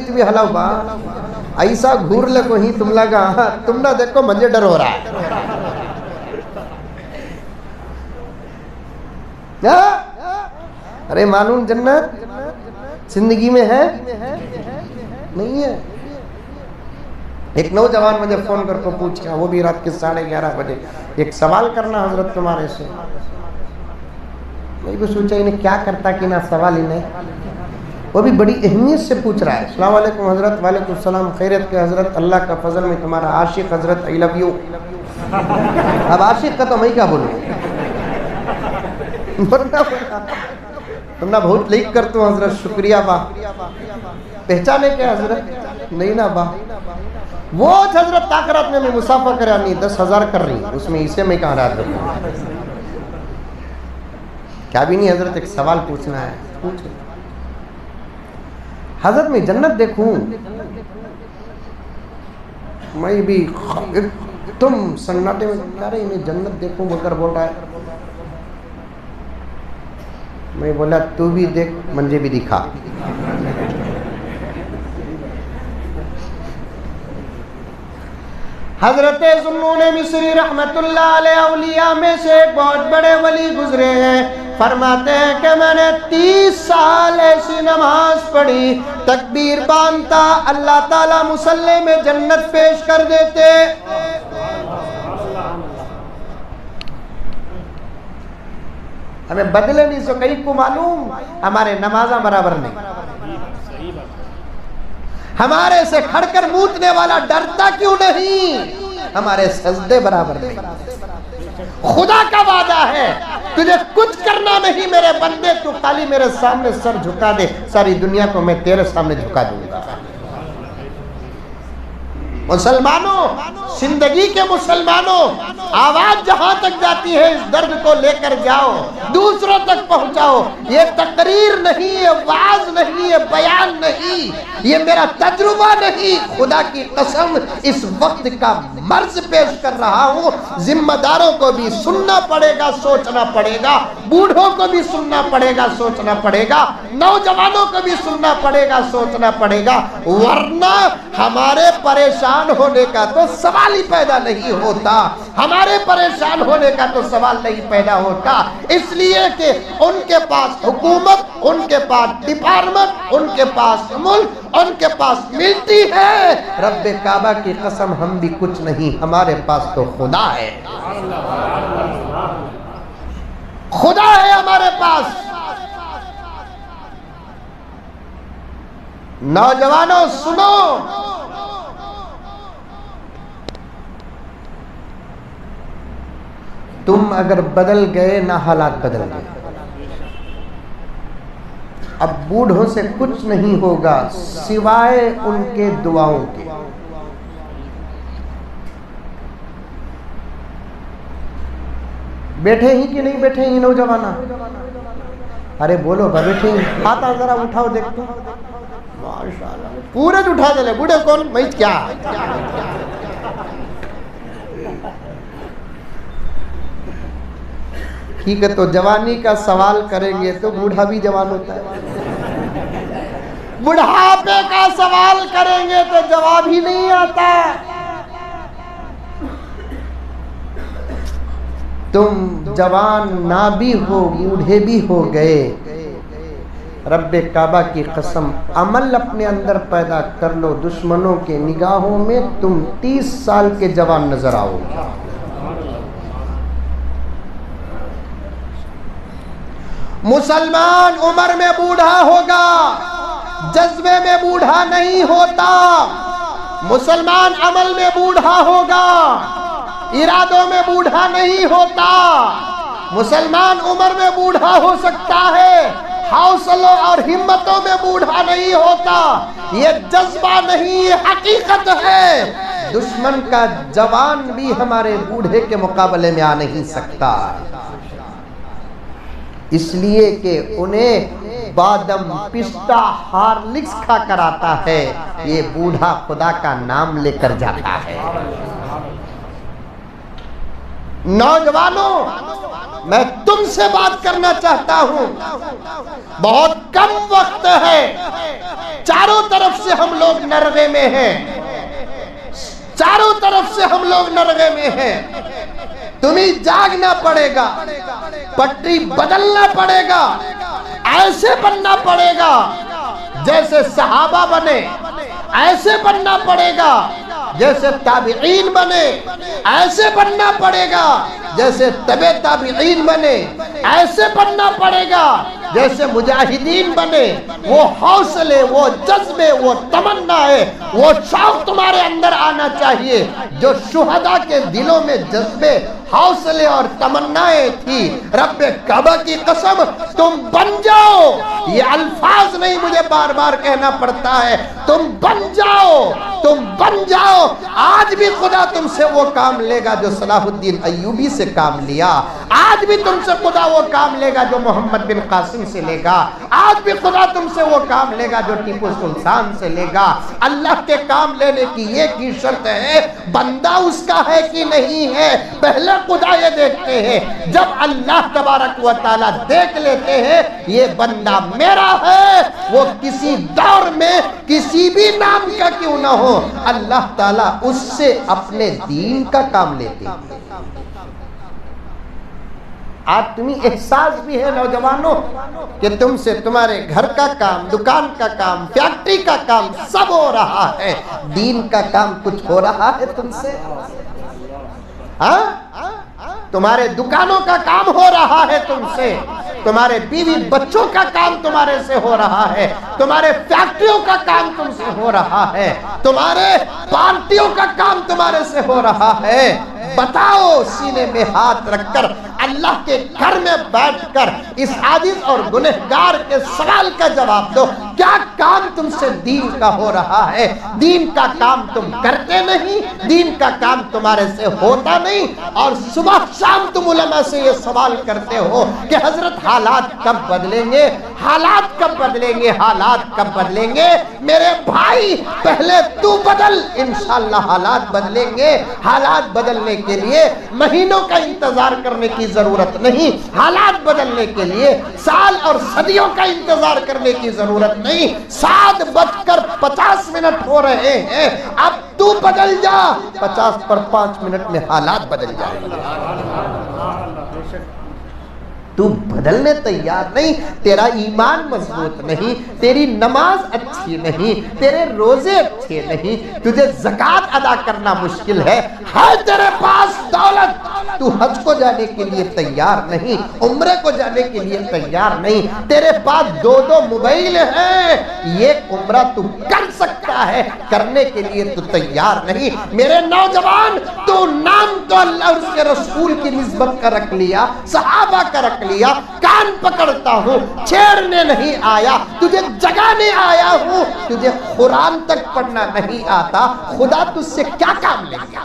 भी हलाओ बा ऐसा घूर ले को ही तुम लगा तुम ना देखो मुझे डर हो रहा है क्या? अरे मालूम जन्नत जिंदगी में है नहीं है। एक नौजवान मुझे फोन करके पूछ गया, वो भी रात के 11:30 बजे, एक सवाल करना हजरत तुम्हारे से। मैं भी सोचा इन्हें क्या करता कि ना सवाल इन्हें, वो भी बड़ी अहमियत से पूछ रहा है। अस्सलाम वालेकुम हजरत। वालेकुम सलाम, खैरियत के हजरत, अल्लाह का फजल में तुम्हारा आशिक हजरत, आई लव यू। अब आशिक का तो मैं क्या बोलूँ, तुमना बहुत लाइक करते हो हजरत, शुक्रिया बा। पहचाने के हजरत नहीं ना बा, वो हजरत ताकरात में मैं मुसाफा कर नहीं 10,000 कर रही, उसमें इसे मैं कहाँ रात रखूँ, क्या भी नहीं हजरत, एक सवाल पूछना है। पूछो हजरत, मैं जन्नत देखूं, मैं भी तुम सन्नाटे में कह रहे मैं जन्नत देखूं बोलकर बोल रहा है। मैं बोला तू भी देख, मुझे भी दिखा। हजरत ज़ुन्नून मिस्री रहमतुल्लाह अलैह औलिया में से एक बहुत बड़े वली गुजरे हैं। फरमाते हैं कि मैंने 30 साल ऐसी नमाज पढ़ी, तकबीर बांधता, अल्लाह ताला मुसल्ले में जन्नत पेश कर देते। हमें बदले नहीं सो कहीं को मालूम, हमारे नमाजा बराबर नहीं, हमारे से खड़कर मूतने वाला डरता क्यों नहीं, हमारे सजदे बराबर नहीं। खुदा का वादा है तुझे कुछ करना नहीं मेरे बंदे, तू खाली मेरे सामने सर झुका दे, सारी दुनिया को मैं तेरे सामने झुका दूंगा। मुसलमानों, जिंदगी के मुसलमानों, आवाज जहां तक जाती है इस दर्द को लेकर जाओ, दूसरों तक पहुंचाओ। ये तकरीर नहीं, ये वाज नहीं, ये बयान नहीं, ये मेरा तजुर्बा नहीं, खुदा की कसम इस वक्त का मर्ज पेश कर रहा हूँ। जिम्मेदारों को भी सुनना पड़ेगा, सोचना पड़ेगा, बूढ़ों को भी सुनना पड़ेगा, सोचना पड़ेगा, नौजवानों को भी सुनना पड़ेगा, सोचना पड़ेगा, वरना हमारे परेशान होने का तो सवाल ही पैदा नहीं होता, हमारे परेशान होने का तो सवाल नहीं पैदा होता। इसलिए कि उनके पास हुकूमत, उनके पास डिपार्टमेंट, उनके पास मुल्क, उनके पास मिलती है। रब्बे काबा की कसम हम भी कुछ नहीं, हमारे पास तो खुदा है, खुदा है हमारे पास। नौजवानों सुनो, तुम अगर बदल गए ना हालात बदल गए। अब बूढ़ों से कुछ नहीं होगा सिवाय उनके दुआओं के। बैठे ही कि नहीं बैठे ही नौजवाना? अरे बोलो बैठे ही? हाथ जरा उठाओ देखते। माशाल्लाह पूरे उठा दे, बूढ़े कौन मैं क्या? ठीक है, तो जवानी का सवाल करेंगे तो बूढ़ा भी जवान होता है, बुढ़ापे का सवाल करेंगे तो जवाब ही नहीं आता। तुम जवान ना भी हो, बूढ़े भी हो गए, रब्बे काबा की कसम अमल अपने अंदर पैदा कर लो, दुश्मनों के निगाहों में तुम 30 साल के जवान नजर आओगे। मुसलमान उम्र में बूढ़ा होगा, जज्बे में बूढ़ा नहीं होता। मुसलमान अमल में बूढ़ा होगा, इरादों में बूढ़ा नहीं होता। मुसलमान उम्र में बूढ़ा हो सकता है, हौसलों और हिम्मतों में बूढ़ा नहीं होता। ये जज्बा नहीं, ये हकीकत है। दुश्मन का जवान भी हमारे बूढ़े के मुकाबले में आ नहीं सकता, इसलिए कि उन्हें बादम पिस्ता हार्लिक्स खा कर आता है, ये बूढ़ा खुदा का नाम लेकर जाता है। नौजवानों میں تم سے بات کرنا چاہتا ہوں. بہت کم وقت ہے, چاروں طرف سے ہم لوگ نرغے میں ہیں, چاروں طرف سے ہم لوگ نرغے میں ہیں. تمہیں جاگنا پڑے گا, پٹری بدلنا پڑے گا, ایسے بننا پڑے گا جیسے صحابہ بنے, ایسے بننا پڑے گا جیسے تابعین بنے, ایسے بننا پڑے گا جیسے تبع تابعین بنے, ایسے بننا پڑے گا جیسے مجاہدین بنے. وہ حوصلے, وہ جذبے, وہ تمنا ہے, وہ شوق تمہارے اندر آنا چاہیے جو شہداء کے دلوں میں جذبے, حوصلے اور تمنائیں تھی. رب کعبہ کی قسم تم بن جاؤ, یہ الفاظ نہیں مجھے بار بار کہنا پڑتا ہے, تم بن جاؤ, تم بن جاؤ. آج بھی خدا تم سے وہ کام لے گا جو صلاح الدین ایوبی سے کام لیا, آج بھی تم سے خدا وہ کام لے گا جو محمد بن قاسم سے لے گا, آج بھی خدا تم سے وہ کام لے گا جو ٹیپو سلطان سے لے گا. اللہ کے کام لینے کی ایک ہی شرط ہے, بندہ اس کا ہے کہ نہیں ہے. پہلے خدا یہ دیکھتے ہیں, جب اللہ تبارک و تعالیٰ دیکھ لیتے ہیں یہ بندہ میرا ہے, وہ کسی دور میں کسی بھی نام کا کیوں نہ ہو, اللہ تعالیٰ اس سے اپنے دین کا کام لیتے ہیں. آج تمہیں احساس بھی ہے نوجوانوں کہ تم سے تمہارے گھر کا کام, دکان کا کام, فیکٹری کا کام سب ہو رہا ہے, دین کا کام کچھ ہو رہا ہے تم سے؟ ہاں, تمہارے دکانوں کا کام ہو رہا ہے تم سے, تمہارے بیوی بچوں کا کام تمہارے سے ہو رہا ہے, تمہارے فیکٹریوں کا کام تم سے ہو رہا ہے, تمہارے پارٹیوں کا کام تمہارے سے ہو رہا ہے. بتاؤ, سینے میں ہاتھ رکھ کر اللہ کے گھر میں بیٹھ کر اس عاجز اور گنہگار کے سوال کا جواب دو, کیا کام تم سے دین کا ہو رہا ہے؟ دین کا کام تم کرتے نہیں, دین کا کام تمہارے سے ہوتا نہیں, اور صبح شام تم علماء سے یہ سوال کرتے ہو کہ حضرت حالات کب بدلیں گے, حالات کب بدلیں گے, حالات کب بدلیں گے. میرے بھائی پہلے تو بدل, انشاءاللہ حالات بدلیں گے. حالات بدلنے کے لیے مہینوں کا انتظار کرنے کی ضرورت نہیں, حالات بدلنے کے لیے سال اور صدیوں کا انتظار کرنے کی ضرورت نہیں. 7:50 ہو رہے ہیں, اب تو بدل جا, 50 پر 5 منٹ میں حالات بدل جائیں گے. تو بدلنے تیار نہیں, تیرا ایمان مضبوط نہیں, تیری نماز اچھی نہیں, تیرے روزے اچھے نہیں, تجھے زکوٰۃ ادا کرنا مشکل ہے تیرے پاس دولت, تو حج کو جانے کے لیے تیار نہیں, عمرے کو جانے کے لیے تیار نہیں, تیرے پاس 2 موبائل ہیں, یہ عمرہ تو کر سکتا ہے, کرنے کے لیے تو تیار نہیں. میرے نوجوان, تو نام تو اللہ اور اس کے رسول کی نسبت کا رکھ لیا, صحابہ کا رکھ لیا, کان پکڑتا ہوں, چھیڑنے نہیں آیا, تجھے جگانے آیا ہوں, تجھے قرآن تک پڑھنا نہیں آتا, خدا تجھ سے کیا کام لے گا؟